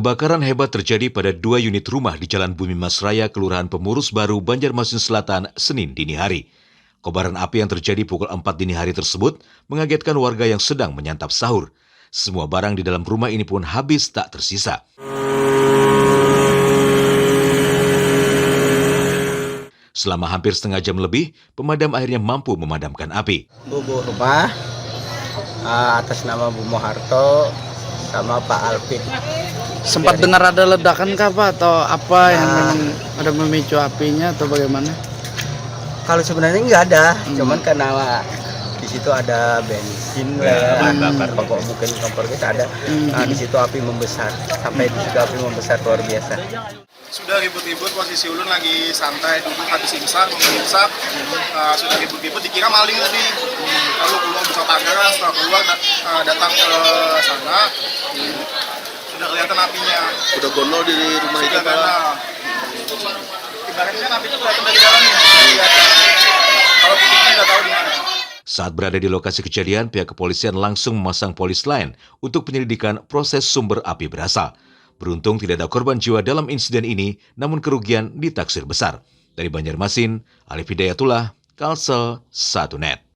Kebakaran hebat terjadi pada 2 unit rumah di Jalan Bumi Mas Raya, Kelurahan Pemurus Baru, Banjarmasin Selatan, Senin dini hari. Kobaran api yang terjadi pukul 4 dini hari tersebut mengagetkan warga yang sedang menyantap sahur. Semua barang di dalam rumah ini pun habis tak tersisa. Selama hampir setengah jam lebih, pemadam akhirnya mampu memadamkan api. Bubuk rumah atas nama Bu Moharto sama Pak Alvin. Sempat dengar ada ledakan kah Pak atau apa yang memang ada memicu apinya atau bagaimana? Kalau sebenarnya nggak ada, cuman karena di situ ada bensin, bakar pokok mungkin kompor kita ada. Di situ api membesar, sampai di situ api membesar luar biasa. Sudah ribut-ribut, posisi ulun lagi santai duduk habis imsak, sudah ribut-ribut dikira maling tadi. Lalu keluar buka pagar, setelah keluar datang ke sana, sudah kelihatan apinya. Udah gondol di rumah itu Pak. Ibaratnya kan api itu kelihatan dari dalam nih. Kalau titiknya nggak tahu di mana. Saat berada di lokasi kejadian, pihak kepolisian langsung memasang polis lain untuk penyelidikan proses sumber api berasal. Beruntung tidak ada korban jiwa dalam insiden ini, namun kerugian ditaksir besar. Dari Banjarmasin, Alif Hidayatullah, Kalsel 1net.